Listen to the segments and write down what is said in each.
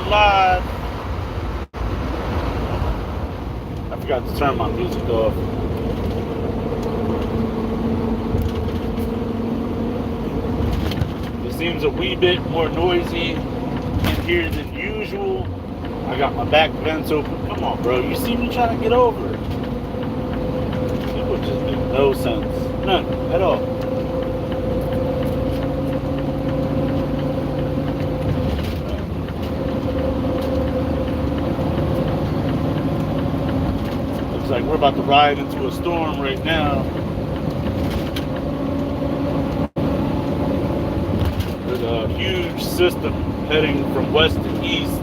live. I forgot to turn my music off. It seems a wee bit more noisy in here than usual. I got my back vents open. Come on, bro. You see me trying to get over it. It just make no sense. None at all. Looks like we're about to ride into a storm right now. There's a huge system heading from west to east,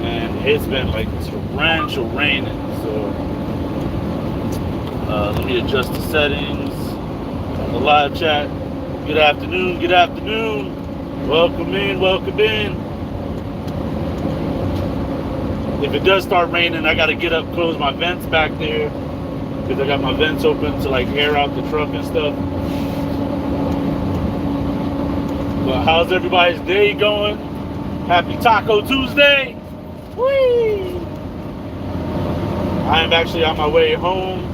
and it's been like torrential raining. So let me adjust the settings on the live chat. Good afternoon, good afternoon. Welcome in, welcome in. If it does start raining, I gotta get up, close my vents back there, because I got my vents open to like air out the truck and stuff. But how's everybody's day going? Happy Taco Tuesday! Whee! I am actually on my way home.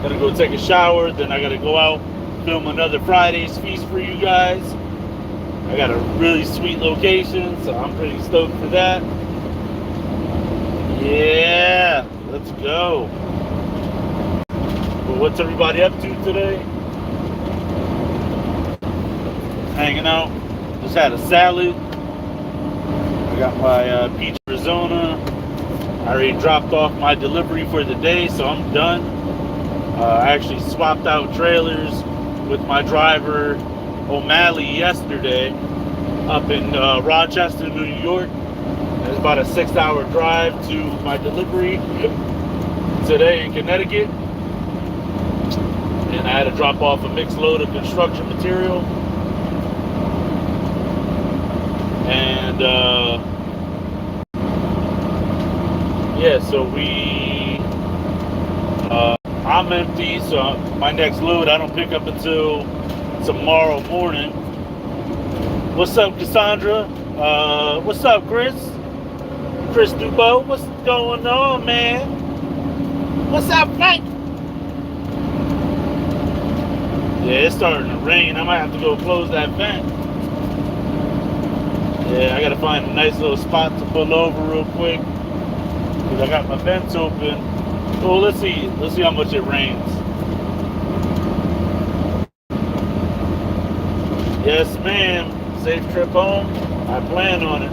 Gonna go take a shower, then I gotta go out, film another Friday's feast for you guys. I got a really sweet location, so I'm pretty stoked for that. Yeah, let's go. Well, what's everybody up to today? Hanging out. Just had a salad. I got my peach Arizona. I already dropped off my delivery for the day, so I'm done. I actually swapped out trailers with my driver O'Malley yesterday up in Rochester, New York. It's about a 6-hour drive to my delivery today in Connecticut. And I had to drop off a mixed load of construction material. And yeah, so I'm empty, so my next load I don't pick up until tomorrow morning. What's up, Cassandra? What's up, Chris? Chris Dubois, what's going on, man? What's up, Frank? Yeah, it's starting to rain. I might have to go close that vent. Yeah, I gotta find a nice little spot to pull over real quick, because I got my vents open. Oh, let's see how much it rains. Yes, ma'am. Safe trip home. I plan on it.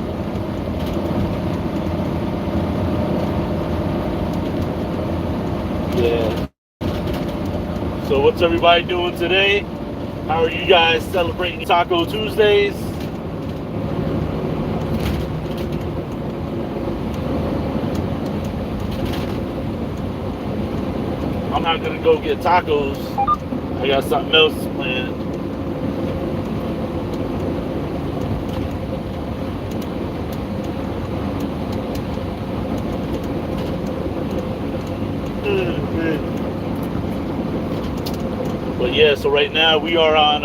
Yeah. So what's everybody doing today? How are you guys celebrating Taco Tuesdays? I'm not gonna go get tacos. I got something else planned. But yeah, so right now we are on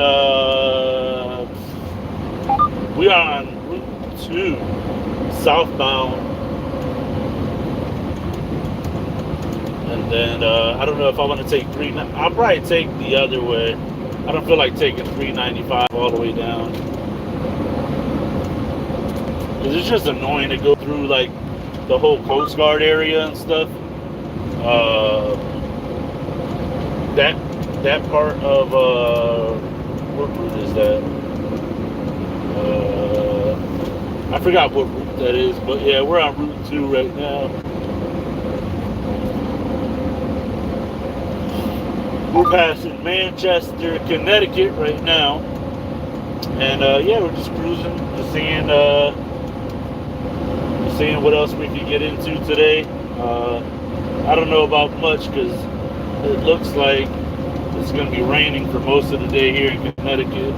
Route 2 southbound, and then I don't know if I want to take I'll probably take the other way. I don't feel like taking 395 all the way down, because it's just annoying to go through like the whole Coast Guard area and stuff. That part of what route is that? I forgot what route that is, but yeah, we're on Route 2 right now. We're passing Manchester, Connecticut right now, and yeah, we're just cruising, just seeing what else we can get into today. I don't know about much, because it looks like it's going to be raining for most of the day here in Connecticut.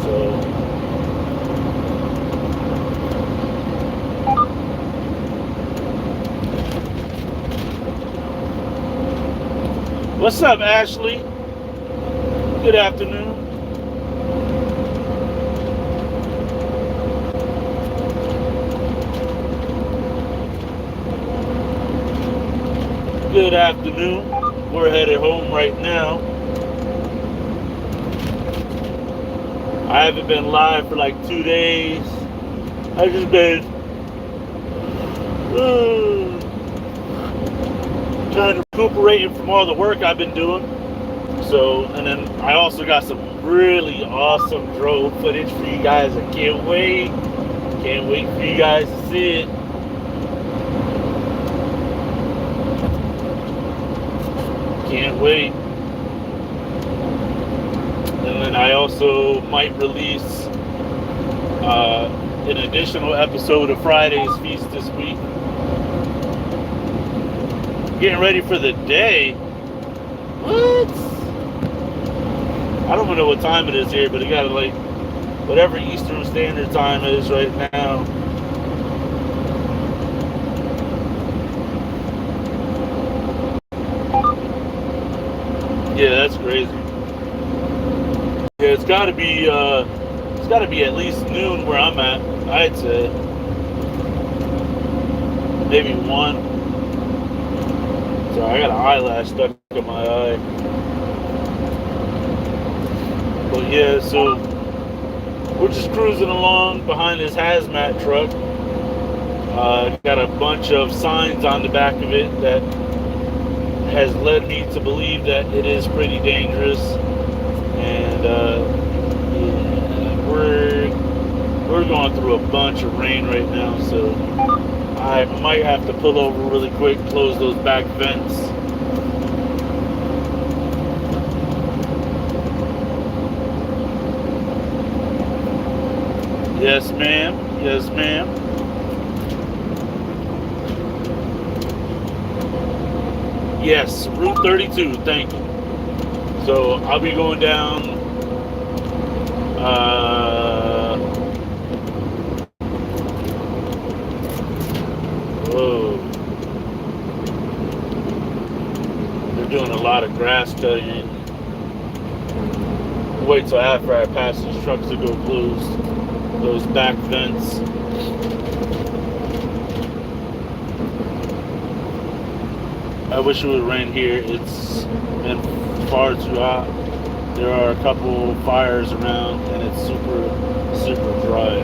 So what's up, Ashley? Good afternoon. good afternoon. We're headed home right now. I haven't been live for like 2 days. I've just been kind of recuperating from all the work I've been doing. So, and then I also got some really awesome drone footage for you guys. I can't wait. Can't wait for you guys to see it. Can't wait. And then I also might release an additional episode of Friday's Feast this week. Getting ready for the day. What? I don't even know what time it is here, but it got like whatever Eastern Standard Time is right now. Yeah, that's crazy. Yeah, it's got to be at least noon where I'm at. I'd say maybe 1. Sorry, I got an eyelash stuck in my eye. But yeah, so we're just cruising along behind this hazmat truck. Got a bunch of signs on the back of it that has led me to believe that it is pretty dangerous. And yeah, we're going through a bunch of rain right now, so I might have to pull over really quick, close those back vents. Yes, ma'am. Yes, ma'am. Yes, Route 32. Thank you. So I'll be going down. Whoa. They're doing a lot of grass cutting. Wait till after I pass these trucks to go close those back vents. I wish it would rain here. It's been far too hot. There are a couple fires around and it's super, super dry.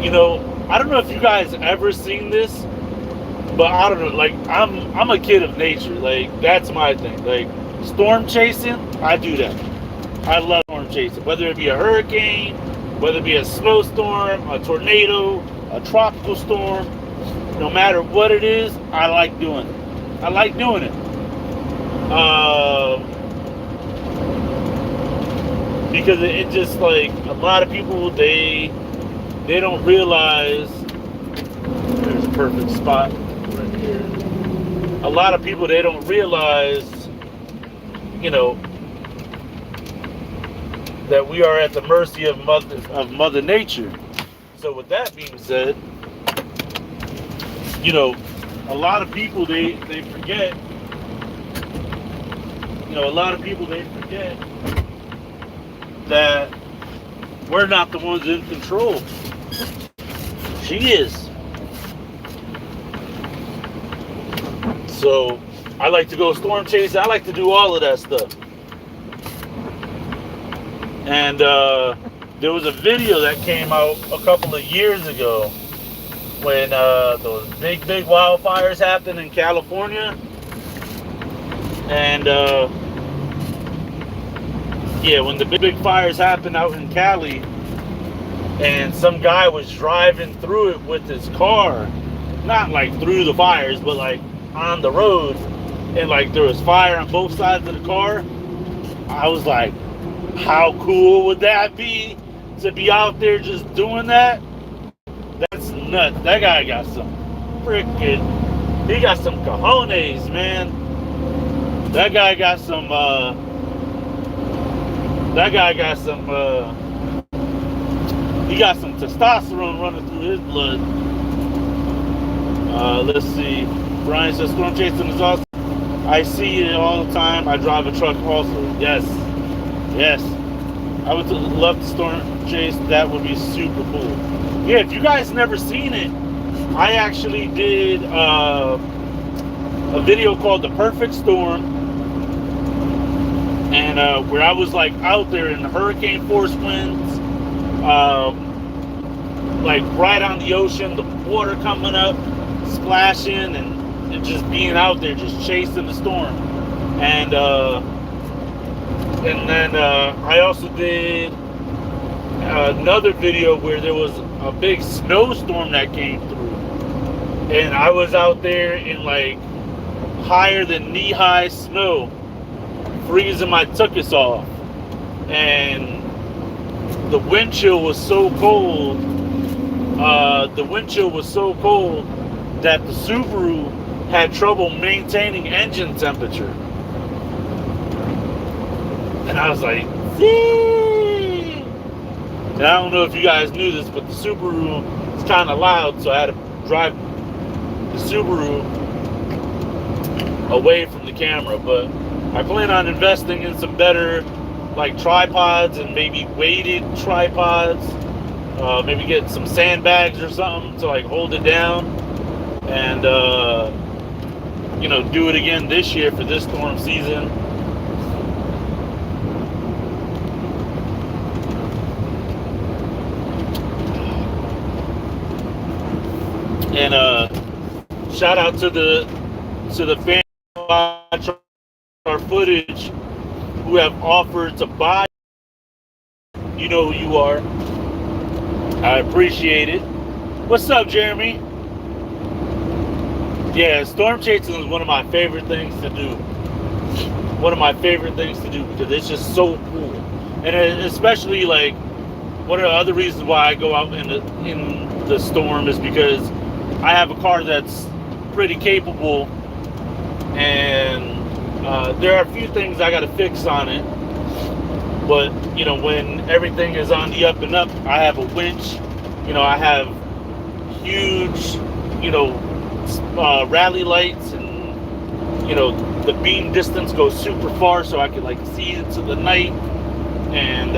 You know, I don't know if you guys ever seen this, but I don't know, like I'm a kid of nature. Like that's my thing. Like storm chasing, I do that. I love storm chasing. Whether it be a hurricane, whether it be a snowstorm, a tornado, a tropical storm, no matter what it is, I like doing it. I like doing it. Because it just like a lot of people they don't realize. There's a perfect spot right here. A lot of people they don't realize, you know, that we are at the mercy of Mother Nature. So with that being said, you know, a lot of people they forget. You know, a lot of people they forget that we're not the ones in control. She is. So I like to go storm chasing. I like to do all of that stuff. And there was a video that came out a couple of years ago when those big wildfires happened in California. And yeah, when the big fires happened out in Cali, and some guy was driving through it with his car, not like through the fires, but like on the road, and like there was fire on both sides of the car. I was like, how cool would that be to be out there just doing that? That's nuts. That guy got some freaking, he got some cojones, man. That guy got some, he got some testosterone running through his blood. Let's see. Brian says, storm chasing is awesome. I see it all the time. I drive a truck also. Yes. Yes. I would love to storm chase. That would be super cool. Yeah, if you guys never seen it, I actually did a video called The Perfect Storm, and where I was like out there in hurricane force winds, like right on the ocean, the water coming up, splashing, and just being out there, just chasing the storm. And then I also did another video where there was a big snowstorm that came through, and I was out there in like higher than knee-high snow, freezing my tuchus off, and the wind chill was so cold. That the Subaru had trouble maintaining engine temperature, and I was like, see. And I don't know if you guys knew this, but the Subaru is kind of loud, so I had to drive the Subaru away from the camera. But I plan on investing in some better like tripods, and maybe weighted tripods, maybe get some sandbags or something to like hold it down, and you know, do it again this year for this storm season. And shout out to the fans who watch our footage, who have offered to buy. You know who you are. I appreciate it. What's up, Jeremy? Yeah, storm chasing is one of my favorite things to do. One of my favorite things to do, because it's just so cool. And especially like one of the other reasons why I go out in the storm is because I have a car that's pretty capable, and there are a few things I got to fix on it. But you know, when everything is on the up and up, I have a winch. You know, I have huge, you know, rally lights, and you know, the beam distance goes super far, so I can like see into the night. And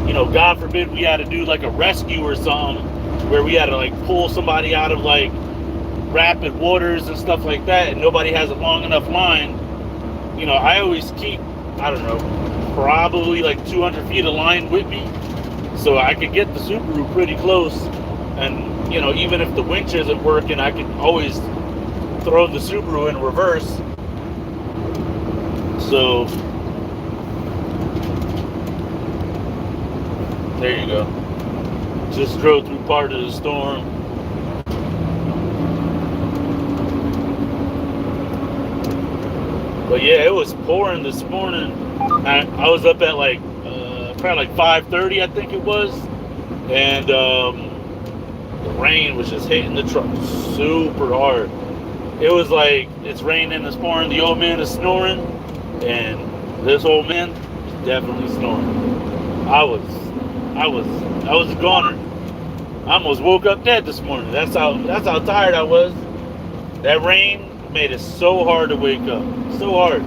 you know, God forbid we had to do like a rescue or something, where we had to like pull somebody out of like rapid waters and stuff like that, and nobody has a long enough line. You know, I always keep, I don't know, probably like 200 feet of line with me, so I could get the Subaru pretty close. And you know, even if the winch isn't working, I can always throw the Subaru in reverse. So there you go. Just drove through part of the storm. But yeah, it was pouring this morning. I was up at like probably like 5:30, I think it was, and the rain was just hitting the truck super hard. It was like, it's raining, it's pouring, the old man is snoring, and this old man is definitely snoring. I was a goner. I almost woke up dead this morning. That's how tired I was. That rain made it so hard to wake up. So hard.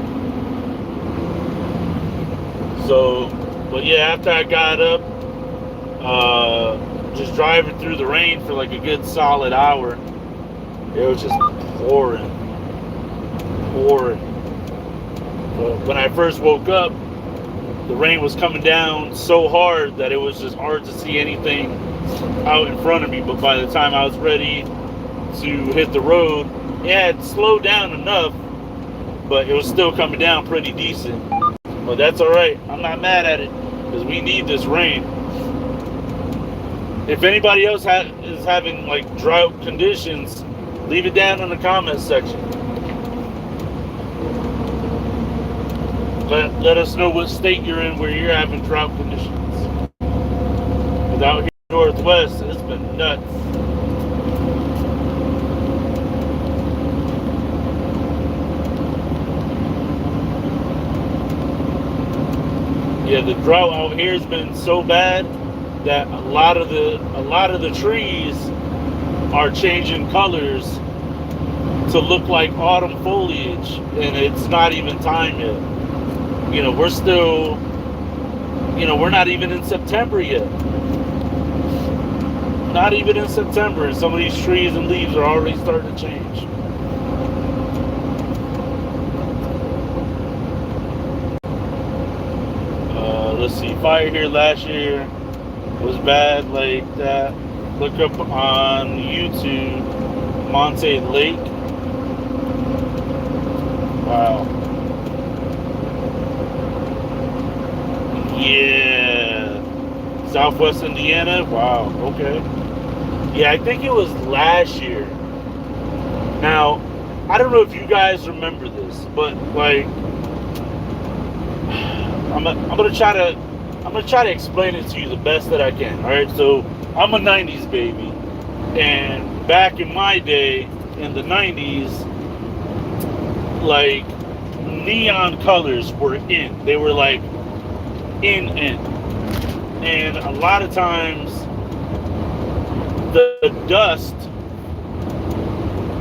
So, but yeah, after I got up, just driving through the rain for like a good solid hour, it was just pouring. But when I first woke up, the rain was coming down so hard that it was just hard to see anything out in front of me. But by the time I was ready to hit the road, it had slowed down enough, but it was still coming down pretty decent. But that's all right. I'm not mad at it, because we need this rain. If anybody else is having like drought conditions, leave it down in the comments section. Let us know what state you're in where you're having drought conditions. Because out here in the Northwest, it's been nuts. Yeah, the drought out here has been so bad that a lot of the trees are changing colors to look like autumn foliage, and it's not even time yet. You know, we're still, you know, we're not even in September yet. Not even in September, and some of these trees and leaves are already starting to change. fire here last year. It was bad like that. Look up on YouTube, Monte Lake. Wow. Yeah. Southwest Indiana. Wow. Okay. Yeah, I think it was last year. Now, I don't know if you guys remember this, but like, I'm gonna try to explain it to you the best that I can. All right. So I'm a '90s baby, and back in my day, in the '90s, like neon colors were in. They were like in. And a lot of times the dust,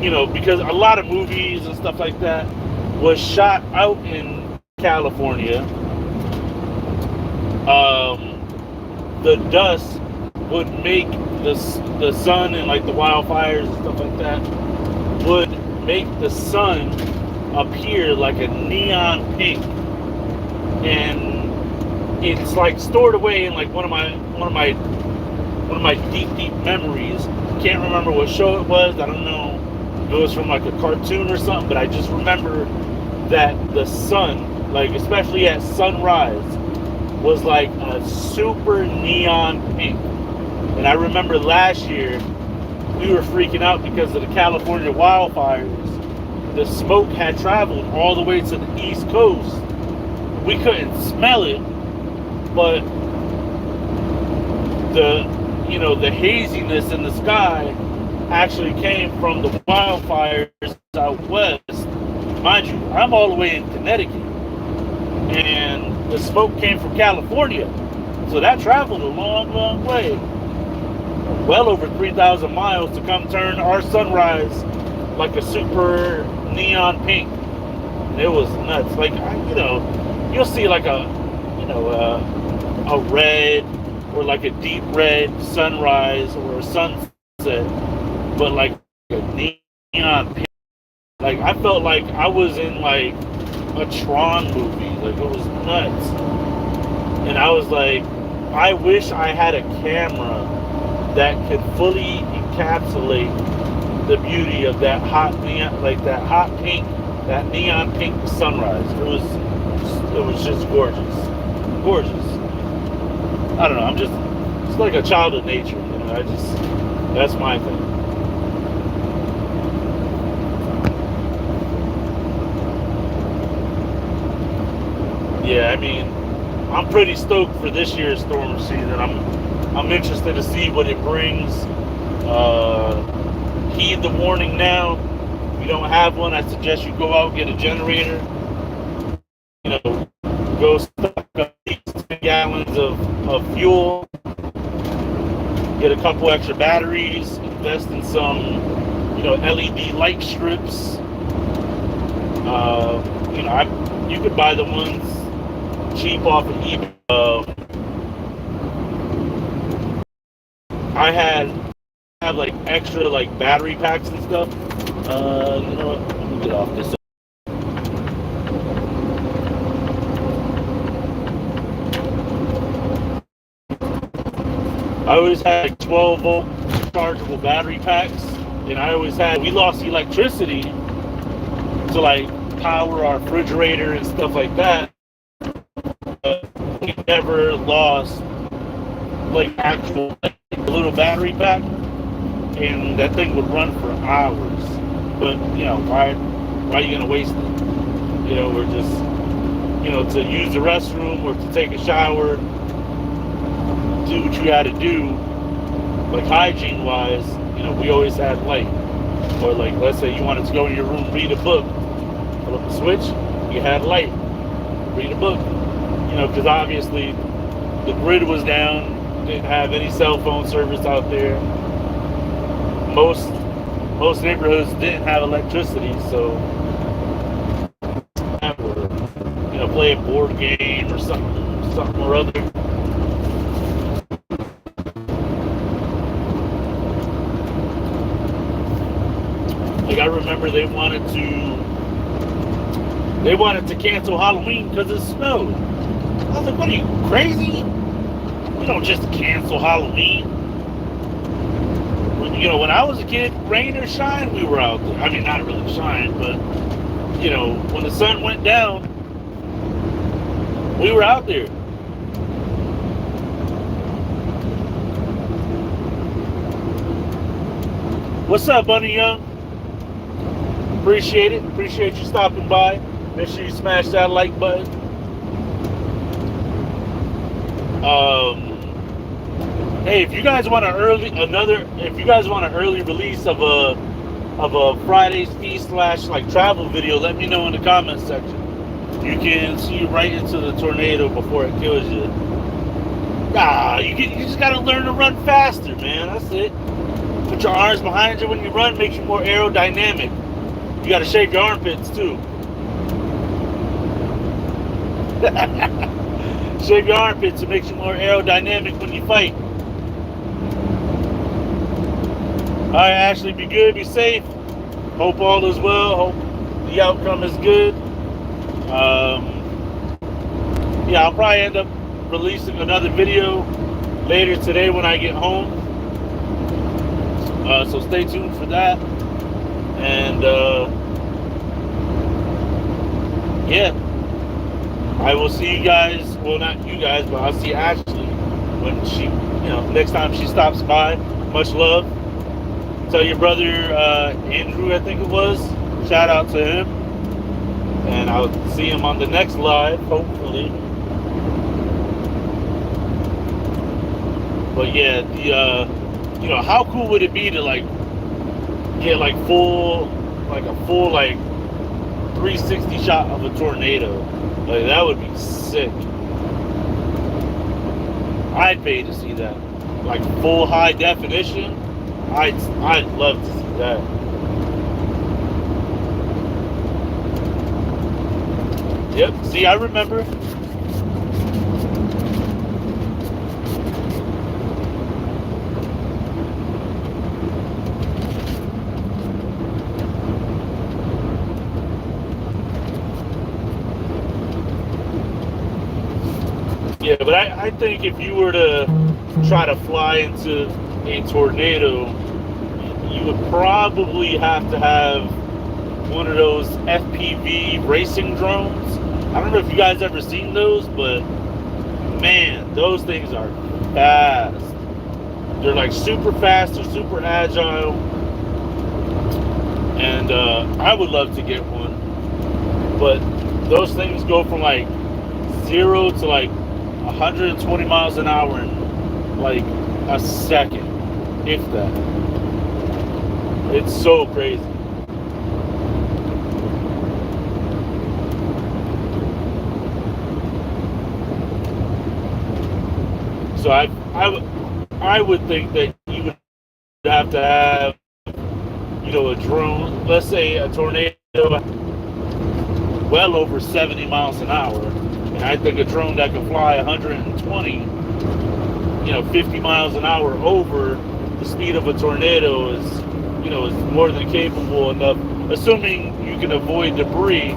you know, because a lot of movies and stuff like that was shot out in California. The dust would make the sun and like the wildfires and stuff like that would make the sun appear like a neon pink, and it's like stored away in like one of my deep memories. Can't remember what show it was. I don't know if it was from like a cartoon or something, but I just remember that the sun, like especially at sunrise, was like a super neon pink. And I remember last year we were freaking out because of the California wildfires. The smoke had traveled all the way to the East Coast. We couldn't smell it, but the haziness in the sky actually came from the wildfires out west. Mind you, I'm all the way in Connecticut, and the smoke came from California, so that traveled a long way, well over 3,000 miles to come turn our sunrise like a super neon pink. And it was nuts. Like, you'll see like a red or like a deep red sunrise or a sunset, but like a neon pink. Like, I felt like I was in like a Tron movie. Like, it was nuts. And I was like, I wish I had a camera that could fully encapsulate the beauty of that hot neon, like that hot pink, that neon pink sunrise. It was just gorgeous. I don't know. It's like a child of nature. You know, that's my thing. Yeah, I mean, I'm pretty stoked for this year's storm season. I'm interested to see what it brings. Heed the warning now. If you don't have one, I suggest you go out, get a generator. Go stock up 10 gallons of fuel. Get a couple extra batteries. Invest in some, LED light strips. You could buy the ones cheap off of eBay. I have like extra like battery packs and stuff. You know what? Let me get off this. I always had like 12-volt chargeable battery packs, and we lost electricity to like power our refrigerator and stuff like that. We never lost like actual little battery pack, and that thing would run for hours. But why are you gonna waste it? Or just to use the restroom or to take a shower, do what you got to do, like hygiene wise. We always had light. Or like, let's say you wanted to go in your room, read a book, pull up the switch, you had light, read a book. Because obviously the grid was down, didn't have any cell phone service out there. Most neighborhoods didn't have electricity, so play a board game or something or other. Like, I remember they wanted to cancel Halloween because it snowed. I was like, what are you, crazy? We don't just cancel Halloween. When I was a kid, rain or shine, we were out there. I mean, not really shine, but, when the sun went down, we were out there. What's up, Bunny Young? Appreciate it. Appreciate you stopping by. Make sure you smash that like button. Hey, if you guys want an early release of a Friday's Feast / like travel video, let me know in the comments section. You can see right into the tornado before it kills you. You just gotta learn to run faster, man. That's it. Put your arms behind you when you run, makes you more aerodynamic. You gotta shave your armpits too. Shave your armpits, it makes you more aerodynamic when you fight. Alright, Ashley, be good, be safe. Hope all is well. Hope the outcome is good. Yeah, I'll probably end up releasing another video later today when I get home. So stay tuned for that. And yeah, I will see you guys. Well, not you guys, but I'll see Ashley when she, next time she stops by. Much love. Tell your brother Andrew, I think it was. Shout out to him. And I'll see him on the next live, hopefully. But yeah, how cool would it be to get a full 360 shot of a tornado? Like, that would be sick. I'd pay to see that. Like, full high definition. I'd love to see that. Yep. See, I remember. Yeah, but I think if you were to try to fly into a tornado, you would probably have to have one of those FPV racing drones. I don't know if you guys ever seen those, but man, those things are fast. They're like super fast, they're super agile, and I would love to get one. But those things go from like 0 to like 120 miles an hour in like a second, if that. It's so crazy. So I would think that you would have to have, a drone. Let's say a tornado well over 70 miles an hour. And I think a drone that can fly 120, 50 miles an hour over the speed of a tornado is more than capable enough. Assuming you can avoid debris,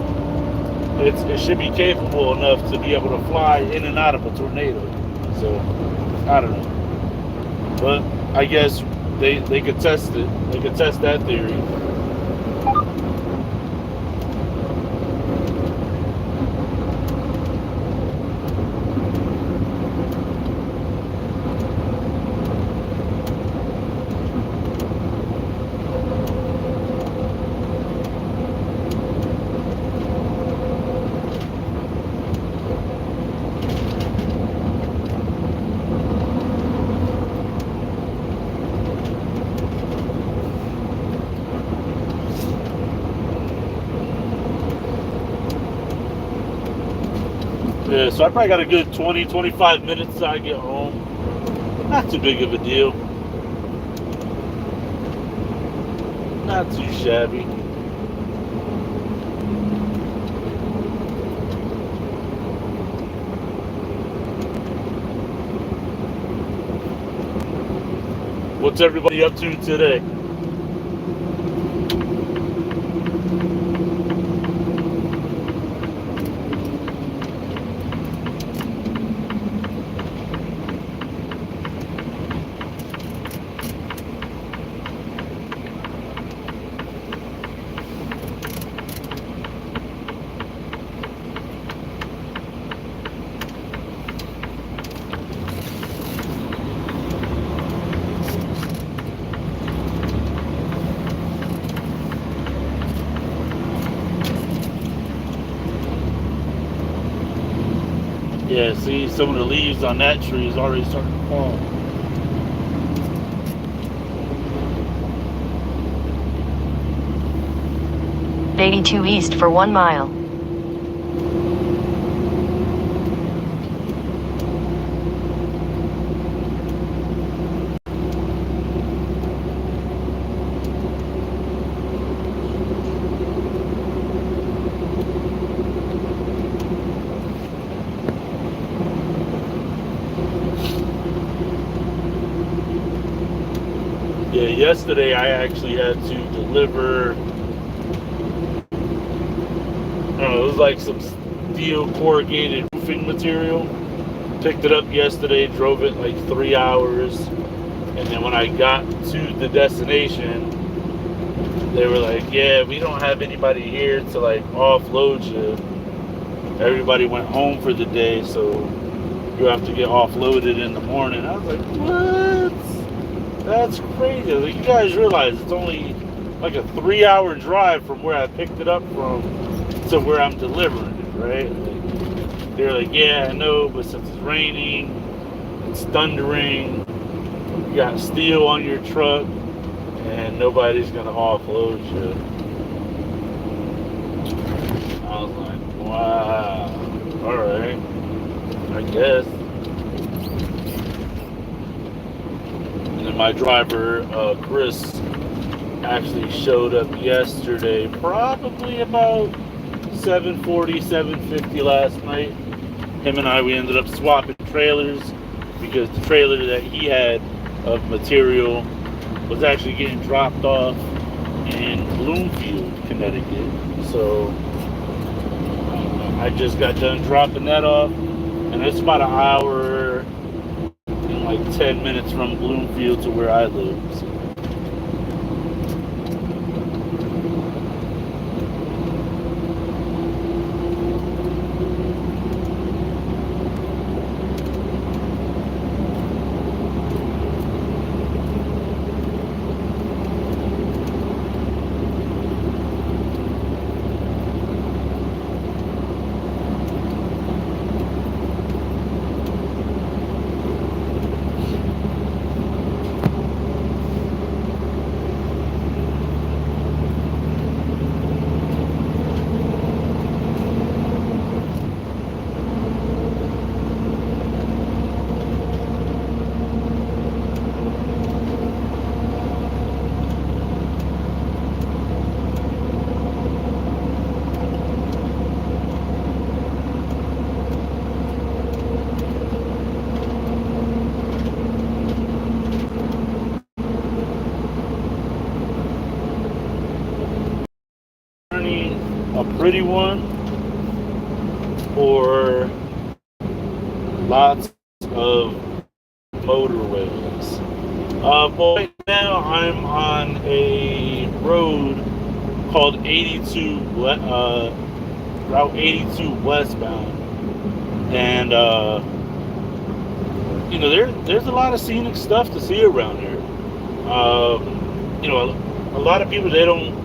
it should be capable enough to be able to fly in and out of a tornado. So, I don't know. But I guess they could test it. They could test that theory. Yeah, so I probably got a good 20, 25 minutes till I get home. Not too big of a deal. Not too shabby. What's everybody up to today? Yeah, see, some of the leaves on that tree is already starting to fall. 82 east for 1 mile. Yeah, yesterday I actually had to deliver, I don't know, it was like some steel corrugated roofing material. Picked it up yesterday, drove it like 3 hours, and then when I got to the destination, they were like, yeah, we don't have anybody here to like offload you. Everybody went home for the day, so you have to get offloaded in the morning. I was like, what? That's crazy. Like, you guys realize it's only like a 3-hour drive from where I picked it up from to where I'm delivering it, right? Like, they're like, yeah, I know, but since it's raining, it's thundering, you got steel on your truck, and nobody's gonna offload you. I was like, wow, alright, I guess. And then my driver, Chris, actually showed up yesterday, probably about 7:40, 7:50 last night. Him and I, we ended up swapping trailers because the trailer that he had of material was actually getting dropped off in Bloomfield, Connecticut. So I just got done dropping that off, and it's about an hour and like 10 minutes from Bloomfield to where I live. So. A pretty one or lots of motorways. But right now I'm on a road called 82, Route 82 westbound, and you know, there's a lot of scenic stuff to see around here. You know, a lot of people, they don't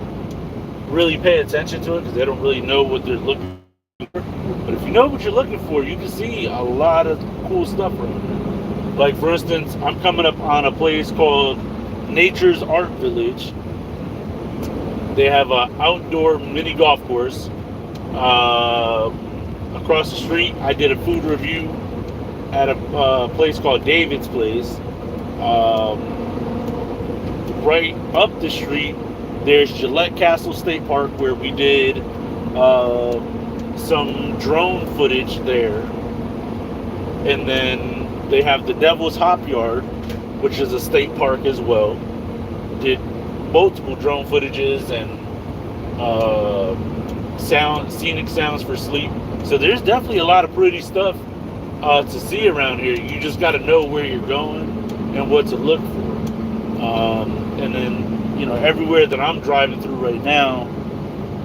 really pay attention to it because they don't really know what they're looking for. But if you know what you're looking for, you can see a lot of cool stuff around here. Like, for instance, I'm coming up on a place called Nature's Art Village. They have an outdoor mini golf course. Across the street, I did a food review at a place called David's Place. Right up the street, there's Gillette Castle State Park, where we did some drone footage there. And then they have the Devil's Hop Yard, which is a state park as well. Did multiple drone footages and scenic sounds for sleep. So there's definitely a lot of pretty stuff to see around here. You just got to know where you're going and what to look for. And then, you know, everywhere that I'm driving through right now,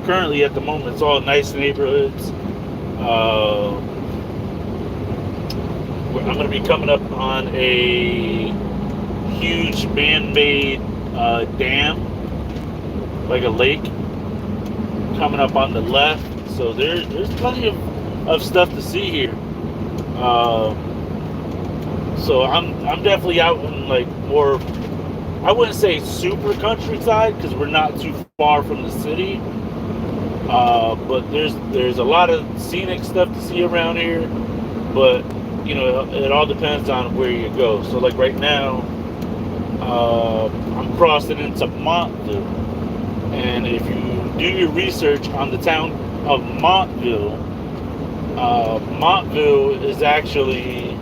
currently at the moment, it's all nice neighborhoods. I'm going to be coming up on a huge man-made dam, like a lake, coming up on the left. So there's plenty of stuff to see here. So I'm definitely out in like more. I wouldn't say super countryside because we're not too far from the city. But there's a lot of scenic stuff to see around here. But you know, it all depends on where you go. So like right now, I'm crossing into Montville, and if you do your research on the town of Montville, Montville is actually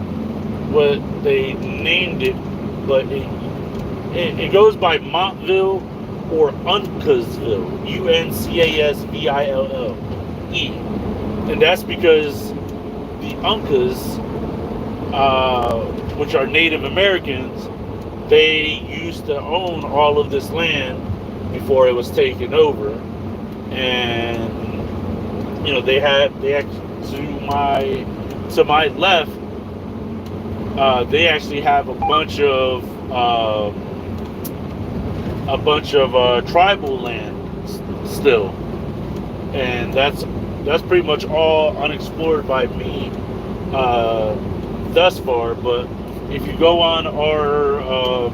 what they named it, but it goes by Montville or Uncasville, Uncasville, and that's because the Uncas, which are Native Americans, they used to own all of this land before it was taken over, and you know they to my left, they actually have a bunch of tribal land still, and that's pretty much all unexplored by me thus far. But if you go on our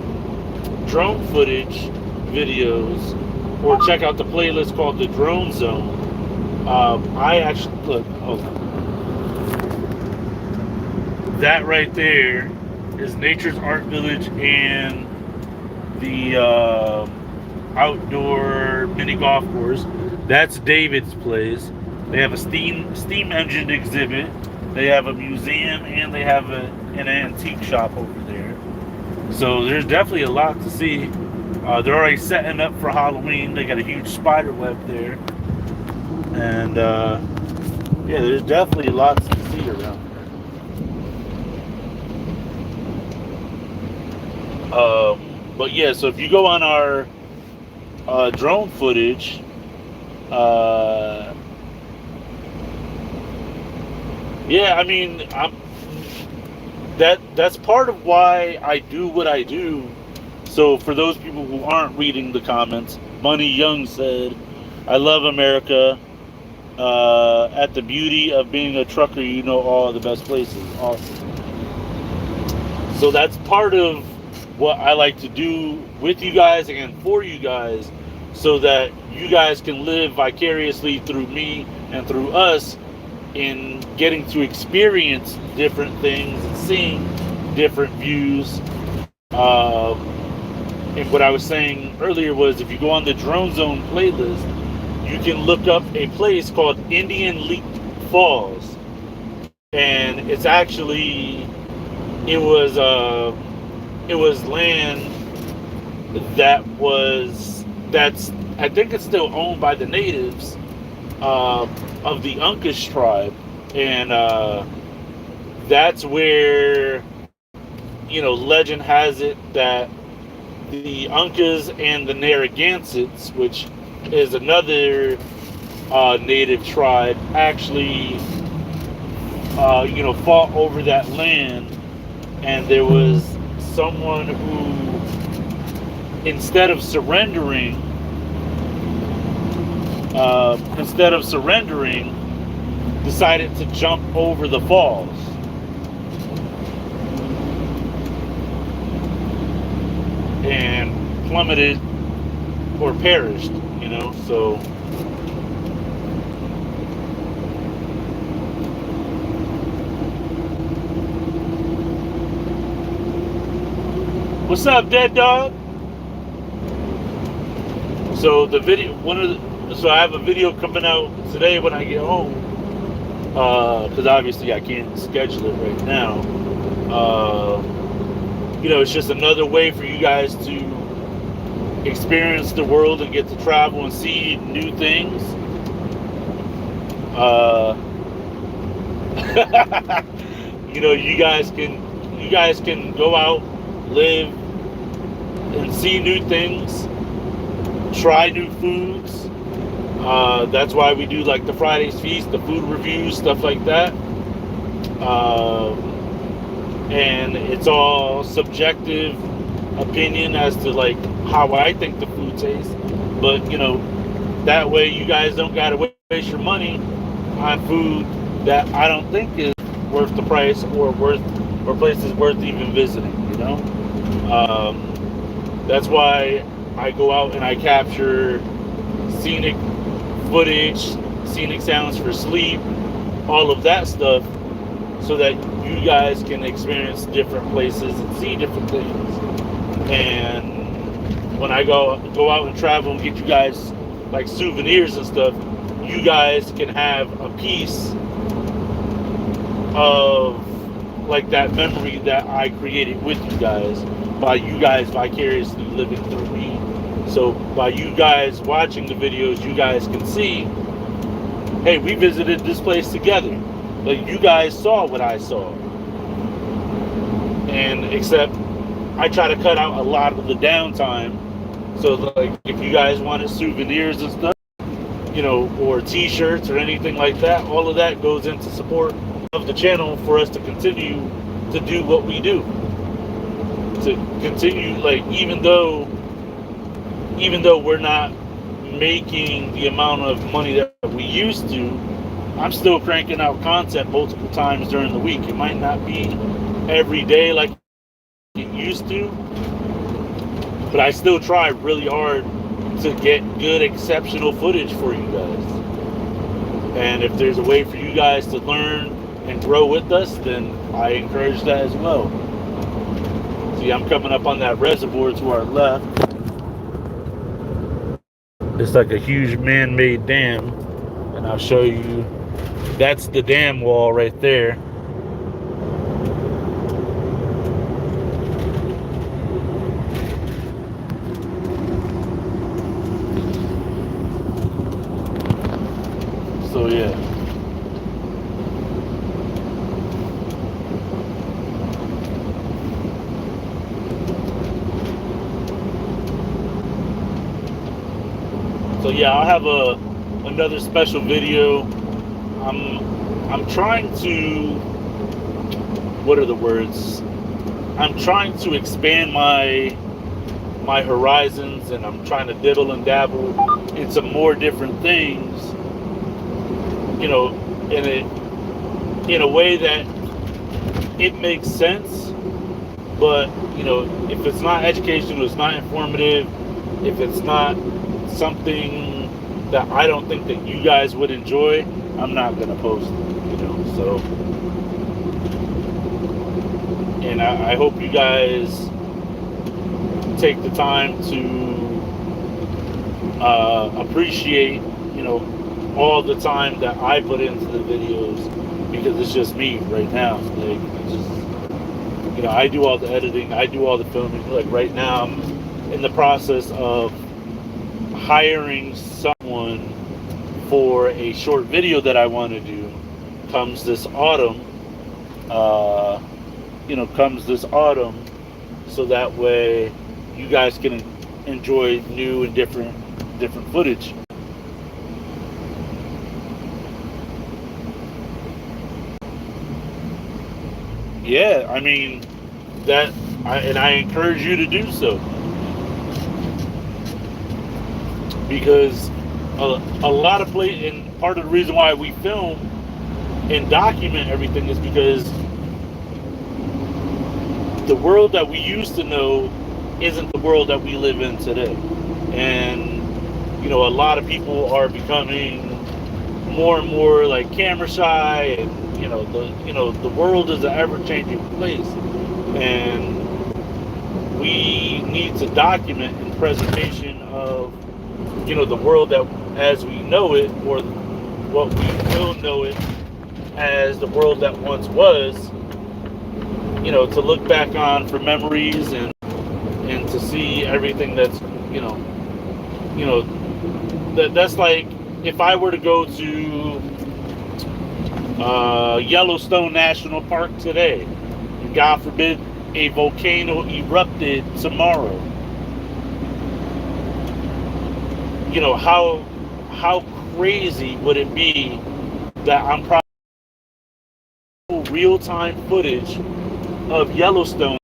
drone footage videos or check out the playlist called the Drone Zone, I actually look. Oh, that right there is Nature's Art Village and the outdoor mini golf course. That's David's place. They have a steam engine exhibit. They have a museum, and they have an antique shop over there. So there's definitely a lot to see. They're already setting up for Halloween. They got a huge spider web there, and yeah, there's definitely lots to see around there. But yeah, so if you go on our drone footage, yeah, I mean, that's part of why I do what I do. So for those people who aren't reading the comments, Money Young said, "I love America. At the beauty of being a trucker, you know all the best places." Awesome. So that's part of what I like to do with you guys and for you guys, so that you guys can live vicariously through me and through us in getting to experience different things and seeing different views. And what I was saying earlier was, if you go on the Drone Zone playlist, you can look up a place called Indian Leak Falls, and it's actually it was land that's I think it's still owned by the natives of the Uncas tribe, and that's where, you know, legend has it that the Uncas and the Narragansetts, which is another native tribe, actually you know, fought over that land, and there was someone who, instead of surrendering, decided to jump over the falls. And plummeted or perished, you know, so. What's up, Dead Dog? So the video, so I have a video coming out today when I get home, because obviously I can't schedule it right now. You know, it's just another way for you guys to experience the world and get to travel and see new things. You know, you guys can go out, live, and see new things, try new foods. That's why we do like the Friday's Feast, the food reviews, stuff like that. And it's all subjective opinion as to like how I think the food tastes. But you know, that way you guys don't gotta waste your money on food that I don't think is worth the price, or places worth even visiting. You know, that's why I go out and I capture scenic footage, scenic sounds for sleep, all of that stuff, so that you guys can experience different places and see different things. And when I go out and travel and get you guys like souvenirs and stuff, you guys can have a piece of like that memory that I created with you guys, by you guys vicariously living through me. So by you guys watching the videos, you guys can see, hey, we visited this place together. Like, you guys saw what I saw. And except I try to cut out a lot of the downtime. So like, if you guys wanted souvenirs and stuff, you know, or t-shirts or anything like that, all of that goes into support of the channel for us to continue to do what we do. To continue, like, even though we're not making the amount of money that we used to, I'm still cranking out content multiple times during the week. It might not be every day like it used to, but I still try really hard to get good, exceptional footage for you guys. And if there's a way for you guys to learn and grow with us, then I encourage that as well. See, I'm coming up on that reservoir to our left. It's like a huge man-made dam, and I'll show you. That's the dam wall right there. So yeah. So yeah, I'll have another special video. I'm trying to, what are the words? I'm trying to expand my horizons, and I'm trying to diddle and dabble in some more different things, you know, in a way that it makes sense. But, you know, if it's not educational, it's not informative, if it's not something that I don't think that you guys would enjoy, I'm not gonna post it, you know. So, and I hope you guys take the time to appreciate, you know, all the time that I put into the videos, because it's just me right now. Like, it's just, you know, I do all the editing, I do all the filming. Like right now, I'm in the process of hiring someone for a short video that I want to do. Comes this autumn, so that way you guys can enjoy new and different footage. Yeah, I mean, I encourage you to do so, because a lot of and part of the reason why we film and document everything is because the world that we used to know isn't the world that we live in today. And, you know, a lot of people are becoming more and more like camera shy, and the world is an ever-changing place, and we need to document in presentation of, you know, the world that as we know it, or what we will know it as the world that once was, you know, to look back on for memories, and to see everything that's, that's like if I were to go to Yellowstone National Park today, and God forbid a volcano erupted tomorrow. You know, how crazy would it be that I'm probably real-time footage of Yellowstone.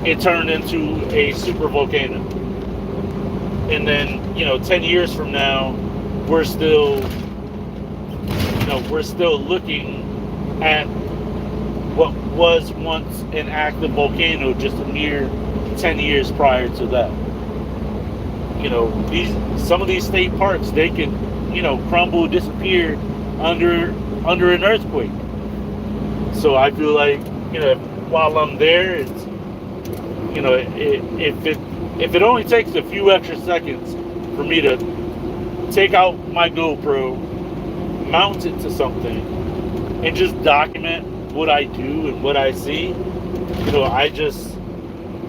It turned into a super volcano. and then 10 years from now, we're still looking at what was once an active volcano just a mere 10 years prior to that. Some of these state parks, they can crumble, disappear under an earthquake. So I feel like while I'm there, it's if it only takes a few extra seconds for me to take out my GoPro, mount it to something, and just document what I do and what I see,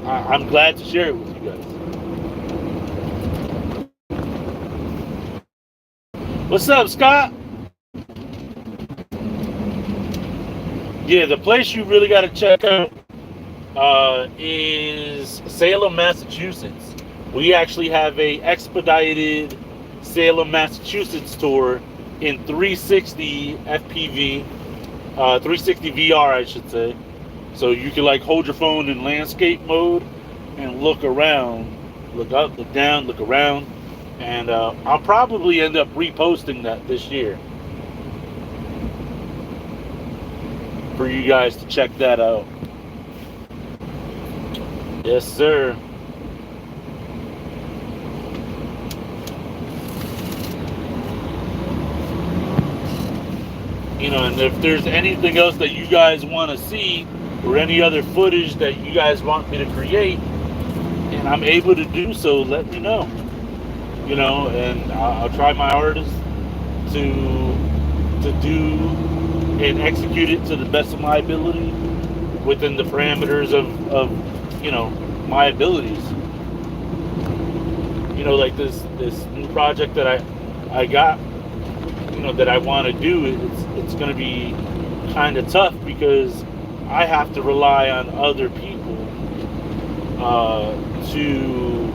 I'm glad to share it with you guys. What's up, Scott? Yeah, the place you really got to check out is Salem, Massachusetts. We actually have a expedited Salem, Massachusetts tour in 360 FPV, 360 VR, I should say. So you can hold your phone in landscape mode and look around, look up, look down, look around, and I'll probably end up reposting that this year for you guys to check that out. Yes, sir. And if there's anything else that you guys want to see, or any other footage that you guys want me to create, and I'm able to do so, let me know. And I'll try my hardest to do and execute it to the best of my ability within the parameters of my abilities. Like this new project that I got, that I want to do, it's going to be kind of tough because I have to rely on other people to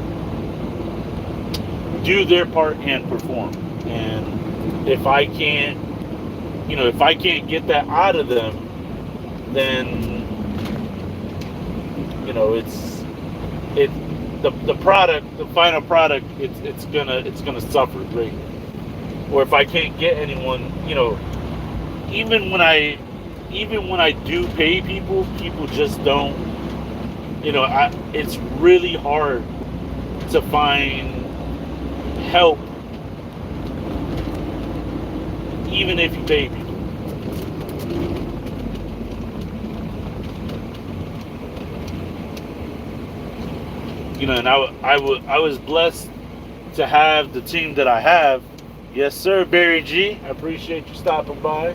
do their part and perform. And if I can't get that out of them, then the product, the final product, it's gonna suffer greatly. Or if I can't get anyone, even when I do pay people just don't, it's really hard to find help, even if you pay people. And I was blessed to have the team that I have. Yes, sir, Barry G. I appreciate you stopping by.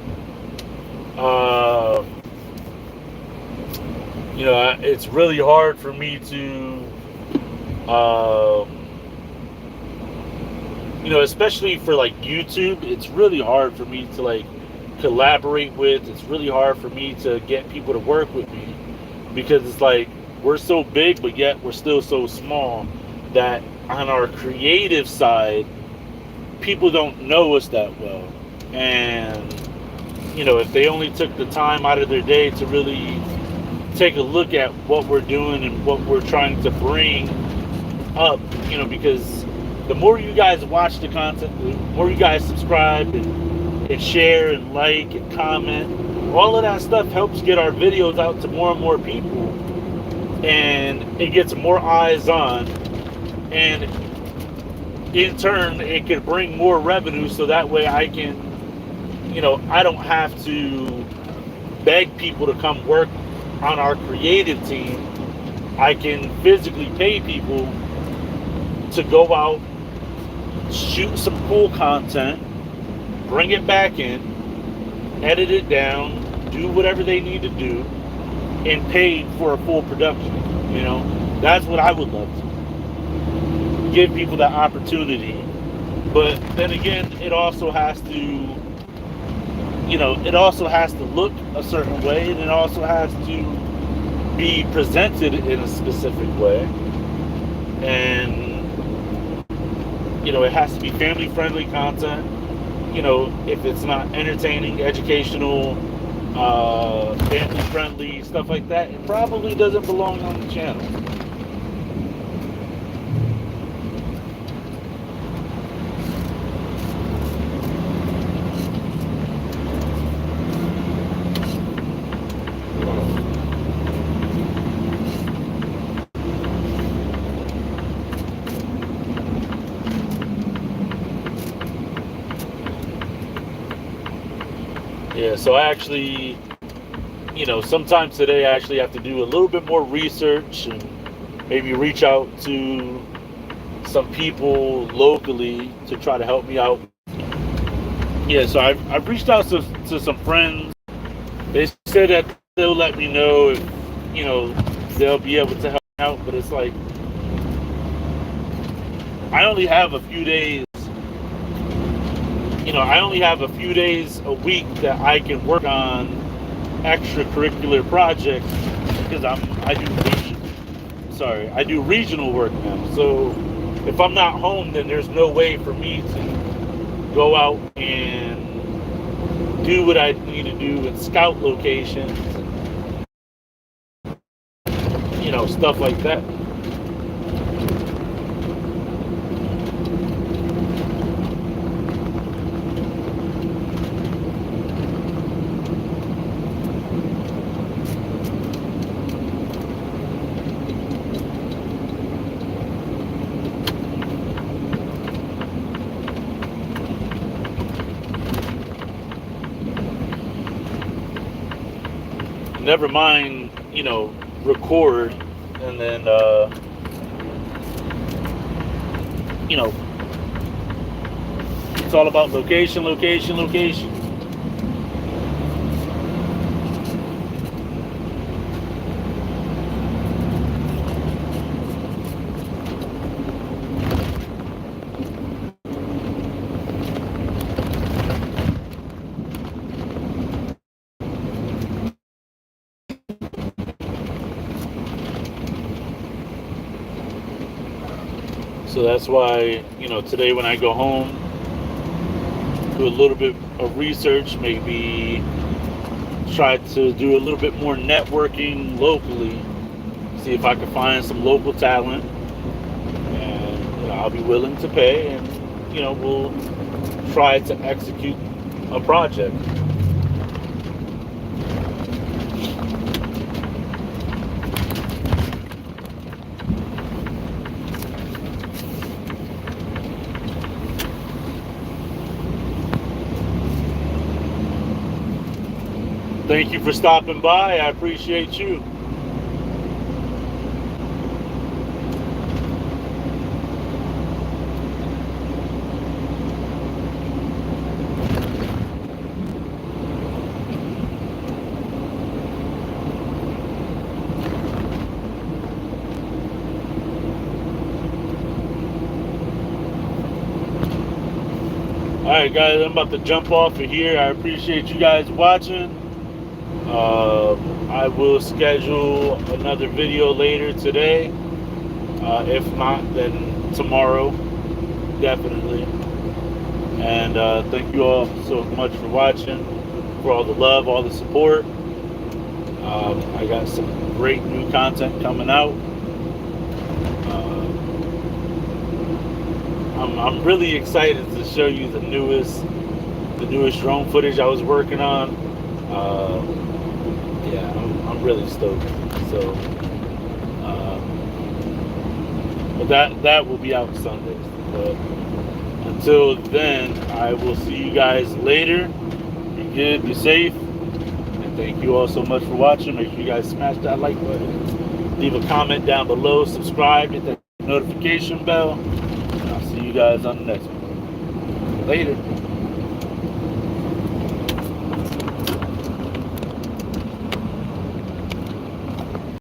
It's really hard for me to, especially for YouTube, it's really hard for me to collaborate with. It's really hard for me to get people to work with me because it's we're so big, but yet we're still so small that on our creative side, people don't know us that well. And, if they only took the time out of their day to really take a look at what we're doing and what we're trying to bring up, because the more you guys watch the content, the more you guys subscribe and share and like and comment, all of that stuff helps get our videos out to more and more people. And it gets more eyes on, and in turn it can bring more revenue, so that way I can, I don't have to beg people to come work on our creative team. I can physically pay people to go out, shoot some cool content, bring it back in, edit it down, do whatever they need to do, and paid for a full production. That's what I would love to give people that opportunity. But then again, it also has to look a certain way, and it also has to be presented in a specific way, and it has to be family friendly content. If it's not entertaining, educational, family friendly, stuff like that, it probably doesn't belong on the channel. Yeah, so I actually, sometimes today I actually have to do a little bit more research and maybe reach out to some people locally to try to help me out. Yeah, so I've reached out to some friends. They said that they'll let me know if, they'll be able to help me out, but it's like, I only have a few days, I only have a few days a week that I can work on extracurricular projects because I do regional work now. So if I'm not home, then there's no way for me to go out and do what I need to do and scout locations, stuff like that. Never mind, record and then, it's all about location, location, location. So that's why, today when I go home, do a little bit of research, maybe try to do a little bit more networking locally, see if I can find some local talent, and I'll be willing to pay, and we'll try to execute a project. Thank you for stopping by. I appreciate you. Alright guys, I'm about to jump off of here. I appreciate you guys watching. I will schedule another video later today. If not, then tomorrow, definitely. And thank you all so much for watching, for all the love, all the support. I got some great new content coming out. I'm really excited to show you the newest drone footage I was working on. Yeah, I'm really stoked. So, but that will be out Sunday. But until then, I will see you guys later. Be good, be safe, and thank you all so much for watching. Make sure you guys smash that like button, leave a comment down below, subscribe, hit that notification bell. And I'll see you guys on the next one. Later.